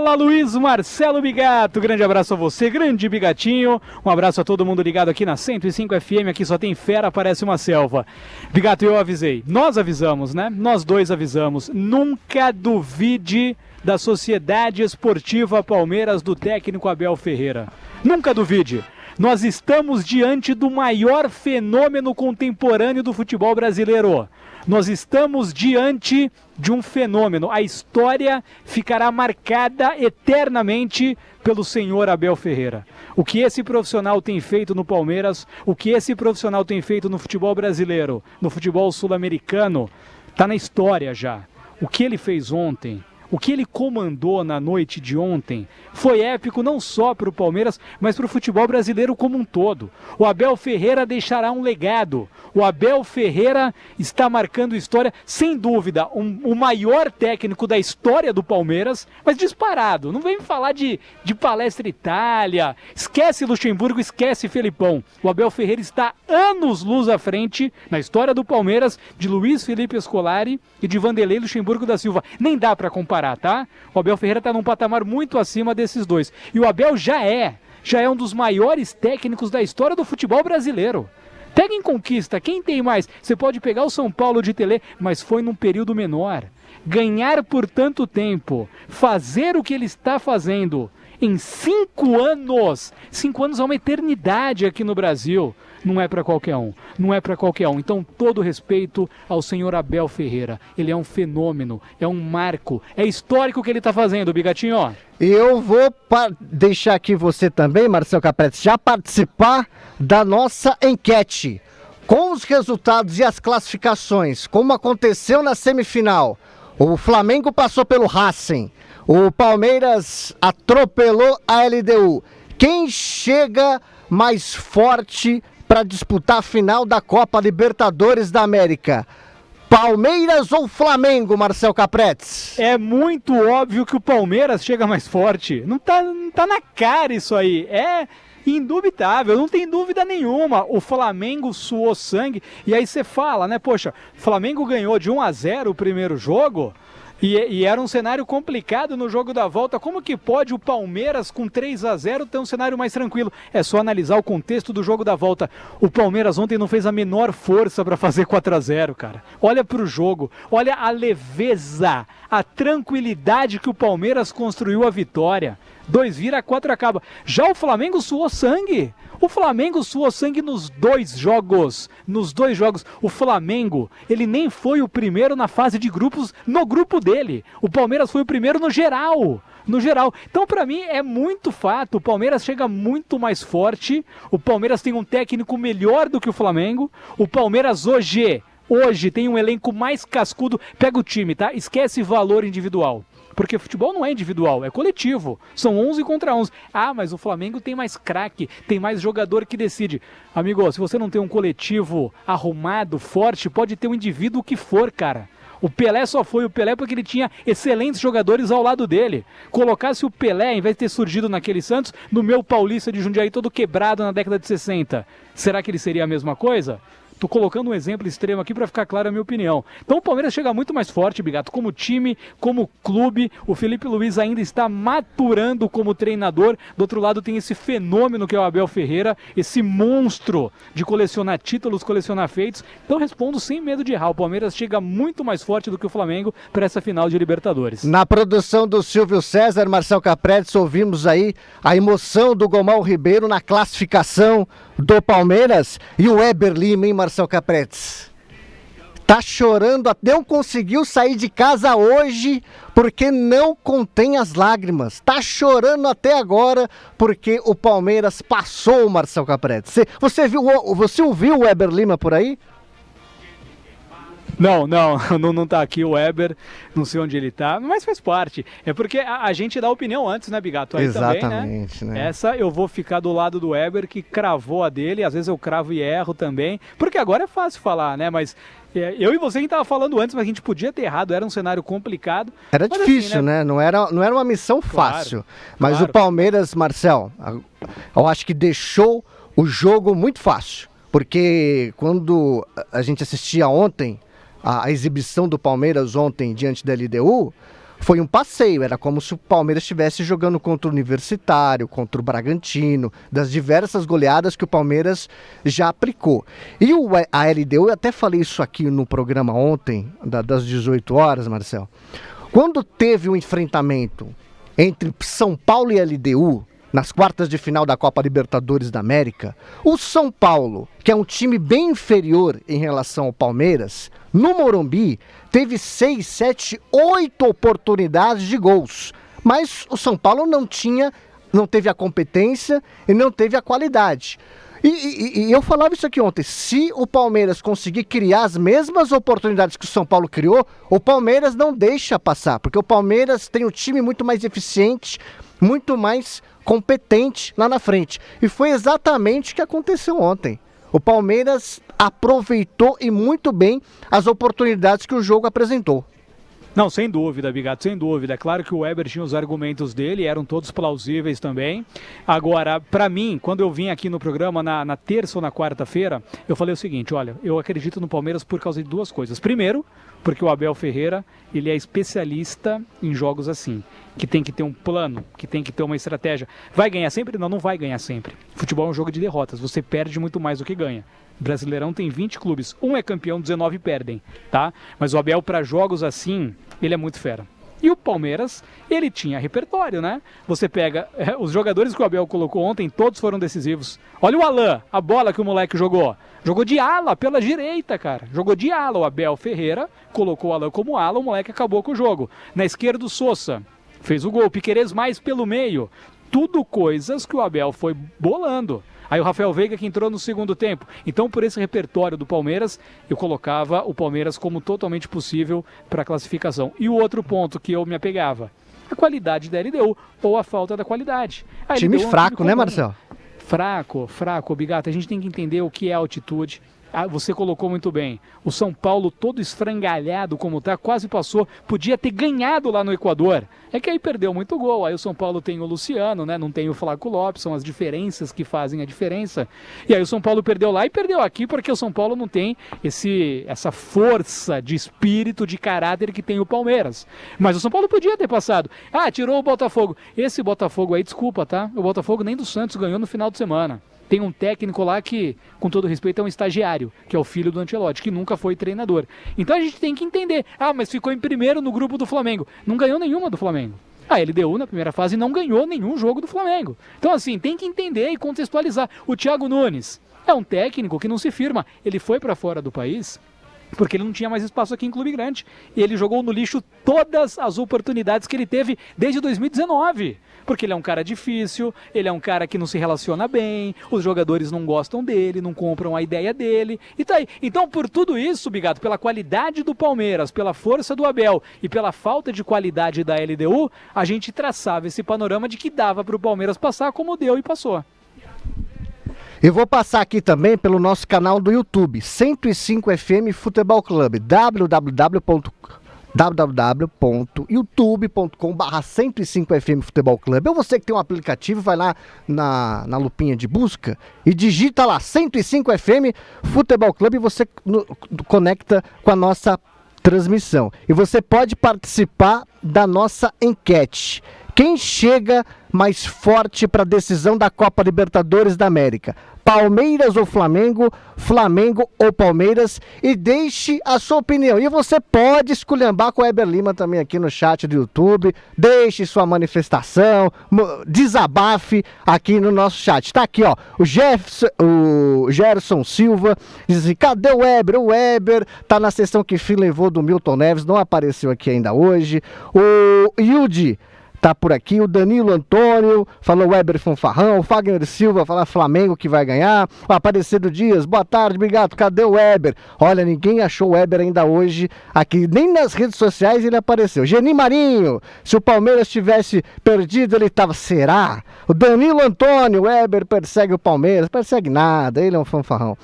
Fala Luiz Marcelo Bigato, grande abraço a você, grande Bigatinho, um abraço a todo mundo ligado aqui na 105 FM, aqui só tem fera, parece uma selva. Bigato, eu avisei, nós avisamos, né? Nós dois avisamos, nunca duvide da Sociedade Esportiva Palmeiras do técnico Abel Ferreira. Nunca duvide. Nós estamos diante do maior fenômeno contemporâneo do futebol brasileiro. Nós estamos diante de um fenômeno. A história ficará marcada eternamente pelo senhor Abel Ferreira. O que esse profissional tem feito no Palmeiras, o que esse profissional tem feito no futebol brasileiro, no futebol sul-americano, está na história já. O que ele fez ontem, o que ele comandou na noite de ontem foi épico não só para o Palmeiras, mas para o futebol brasileiro como um todo. O Abel Ferreira deixará um legado. O Abel Ferreira está marcando história, sem dúvida, o maior técnico da história do Palmeiras, mas disparado. Não vem falar de Palestra Itália, esquece Luxemburgo, esquece Felipão. O Abel Ferreira está anos-luz à frente na história do Palmeiras de Luiz Felipe Scolari e de Vanderlei Luxemburgo da Silva. Nem dá para comparar, tá? O Abel Ferreira está num patamar muito acima desses dois. E o Abel já é um dos maiores técnicos da história do futebol brasileiro. Pega em conquista, quem tem mais? Você pode pegar o São Paulo de Telê, mas foi num período menor. Ganhar por tanto tempo, fazer o que ele está fazendo em 5 anos. 5 anos é uma eternidade aqui no Brasil. Não é para qualquer um, não é para qualquer um. Então, todo respeito ao senhor Abel Ferreira. Ele é um fenômeno, é um marco, é histórico o que ele está fazendo, Bigatinho. E eu vou deixar aqui você também, Marcelo Capretti, já participar da nossa enquete. Com os resultados e as classificações, como aconteceu na semifinal, o Flamengo passou pelo Racing, o Palmeiras atropelou a LDU. Quem chega mais forte para disputar a final da Copa Libertadores da América? Palmeiras ou Flamengo, Marcelo Capretti? É muito óbvio que o Palmeiras chega mais forte. Não tá na cara isso aí. É indubitável, não tem dúvida nenhuma. O Flamengo suou sangue. E aí você fala, né? Poxa, o Flamengo ganhou de 1-0 o primeiro jogo. E era um cenário complicado no jogo da volta. Como que pode o Palmeiras com 3-0 ter um cenário mais tranquilo? É só analisar o contexto do jogo da volta. O Palmeiras ontem não fez a menor força para fazer 4-0, cara. Olha pro jogo, olha a leveza, a tranquilidade que o Palmeiras construiu a vitória. 2 vira, 4 acaba. Já o Flamengo suou sangue. O Flamengo suou sangue nos 2 jogos. Nos 2 jogos. O Flamengo, ele nem foi o primeiro na fase de grupos no grupo dele. O Palmeiras foi o primeiro no geral. No geral. Então, para mim, é muito fato. O Palmeiras chega muito mais forte. O Palmeiras tem um técnico melhor do que o Flamengo. O Palmeiras hoje tem um elenco mais cascudo. Pega o time, tá? Esquece valor individual. Porque futebol não é individual, é coletivo. São 11 contra 11. Ah, mas o Flamengo tem mais craque, tem mais jogador que decide. Amigo, se você não tem um coletivo arrumado, forte, pode ter um indivíduo que for, cara. O Pelé só foi o Pelé porque ele tinha excelentes jogadores ao lado dele. Colocasse o Pelé, em vez de ter surgido naquele Santos, no meu Paulista de Jundiaí todo quebrado na década de 60, será que ele seria a mesma coisa? Tô colocando um exemplo extremo aqui para ficar clara a minha opinião. Então o Palmeiras chega muito mais forte, Bigato, como time, como clube. O Felipe Luiz ainda está maturando como treinador. Do outro lado tem esse fenômeno que é o Abel Ferreira, esse monstro de colecionar títulos, colecionar feitos. Então respondo sem medo de errar. O Palmeiras chega muito mais forte do que o Flamengo para essa final de Libertadores. Na produção do Silvio César, Marcelo Capretti, ouvimos aí a emoção do Gomal Ribeiro na classificação do Palmeiras. E o Weber Lima, hein, Marcelo Capretti? Tá chorando, não conseguiu sair de casa hoje porque não contém as lágrimas. Tá chorando até agora porque o Palmeiras passou, Marcelo Capretti. Você ouviu o Weber Lima por aí? Não tá aqui o Weber, não sei onde ele tá, mas faz parte. É porque a gente dá opinião antes, né, Bigato? Aí exatamente, também, né? Essa eu vou ficar do lado do Weber, que cravou a dele, às vezes eu cravo e erro também, porque agora é fácil falar, né, mas eu e você a gente tava falando antes, mas a gente podia ter errado, era um cenário complicado. Era difícil, assim, né? Não era uma missão fácil, mas o Palmeiras, Marcel, eu acho que deixou o jogo muito fácil, porque quando a gente assistia ontem, a exibição do Palmeiras ontem diante da LDU, foi um passeio, era como se o Palmeiras estivesse jogando contra o Universitário, contra o Bragantino, das diversas goleadas que o Palmeiras já aplicou. E a LDU, eu até falei isso aqui no programa ontem, das 18 horas, Marcel, quando teve o enfrentamento entre São Paulo e LDU, nas quartas de final da Copa Libertadores da América, o São Paulo, que é um time bem inferior em relação ao Palmeiras, no Morumbi, teve 6, 7, 8 oportunidades de gols. Mas o São Paulo não teve a competência e não teve a qualidade. E eu falava isso aqui ontem, se o Palmeiras conseguir criar as mesmas oportunidades que o São Paulo criou, o Palmeiras não deixa passar, porque o Palmeiras tem um time muito mais eficiente, muito mais competente lá na frente. E foi exatamente o que aconteceu ontem. O Palmeiras aproveitou e muito bem as oportunidades que o jogo apresentou. Não, sem dúvida, Bigato, sem dúvida. É claro que o Weber tinha os argumentos dele, eram todos plausíveis também. Agora, para mim, quando eu vim aqui no programa na terça ou na quarta-feira, eu falei o seguinte, olha, eu acredito no Palmeiras por causa de duas coisas. Primeiro, porque o Abel Ferreira, ele é especialista em jogos assim, que tem que ter um plano, que tem que ter uma estratégia. Vai ganhar sempre? Não, não vai ganhar sempre. Futebol é um jogo de derrotas, você perde muito mais do que ganha. Brasileirão tem 20 clubes, um é campeão, 19 perdem, tá? Mas o Abel, para jogos assim, ele é muito fera. E o Palmeiras, ele tinha repertório, né? Você pega os jogadores que o Abel colocou ontem, todos foram decisivos. Olha o Alan, a bola que o moleque jogou. Jogou de ala, pela direita, cara. Jogou de ala. O Abel Ferreira colocou o Alan como ala, o moleque acabou com o jogo. Na esquerda, o Sousa fez o gol. Piquerez mais pelo meio. Tudo coisas que o Abel foi bolando. Aí o Rafael Veiga que entrou no segundo tempo. Então, por esse repertório do Palmeiras, eu colocava o Palmeiras como totalmente possível para a classificação. E o outro ponto que eu me apegava, a qualidade da LDU ou a falta da qualidade. Time fraco, né, Marcelo? Fraco, Bigato. A gente tem que entender o que é altitude. Você colocou muito bem. O São Paulo todo esfrangalhado como tá, quase passou. Podia ter ganhado lá no Equador. É que aí perdeu muito gol. Aí o São Paulo tem o Luciano, né? Não tem o Flávio Lopes. São as diferenças que fazem a diferença. E aí o São Paulo perdeu lá e perdeu aqui porque o São Paulo não tem essa força de espírito, de caráter que tem o Palmeiras. Mas o São Paulo podia ter passado. Tirou o Botafogo. Esse Botafogo aí, desculpa, tá? O Botafogo nem do Santos ganhou no final de semana. Tem um técnico lá que, com todo respeito, é um estagiário, que é o filho do Ancelotti, que nunca foi treinador. Então a gente tem que entender. Mas ficou em primeiro no grupo do Flamengo. Não ganhou nenhuma do Flamengo. A LDU, na primeira fase, não ganhou nenhum jogo do Flamengo. Então, assim, tem que entender e contextualizar. O Thiago Nunes é um técnico que não se firma. Ele foi para fora do país porque ele não tinha mais espaço aqui em clube grande. E ele jogou no lixo todas as oportunidades que ele teve desde 2019. Porque ele é um cara difícil, ele é um cara que não se relaciona bem, os jogadores não gostam dele, não compram a ideia dele, e tá aí. Então, por tudo isso, Bigato, pela qualidade do Palmeiras, pela força do Abel e pela falta de qualidade da LDU, a gente traçava esse panorama de que dava para o Palmeiras passar como deu e passou. Eu vou passar aqui também pelo nosso canal do YouTube, 105FM Futebol Clube, www.youtube.com/105FM Futebol Clube. Ou você que tem um aplicativo, vai lá na lupinha de busca e digita lá 105FM Futebol Clube e você conecta com a nossa transmissão. E você pode participar da nossa enquete. Quem chega mais forte para a decisão da Copa Libertadores da América? Palmeiras ou Flamengo? Flamengo ou Palmeiras? E deixe a sua opinião. E você pode esculhambar com o Weber Lima também aqui no chat do YouTube. Deixe sua manifestação, desabafe aqui no nosso chat. Tá aqui, ó, o Gerson Silva diz assim, cadê o Weber? O Weber tá na sessão que fim levou do Milton Neves, não apareceu aqui ainda hoje. O Yudi tá por aqui, o Danilo Antônio falou Weber Fanfarrão, o Fagner Silva fala Flamengo que vai ganhar, o Aparecido Dias, boa tarde, obrigado, cadê o Weber? Olha, ninguém achou o Weber ainda hoje aqui, nem nas redes sociais ele apareceu. Geni Marinho, se o Palmeiras tivesse perdido ele tava, será? O Danilo Antônio, o Weber persegue o Palmeiras, persegue nada, ele é um fanfarrão.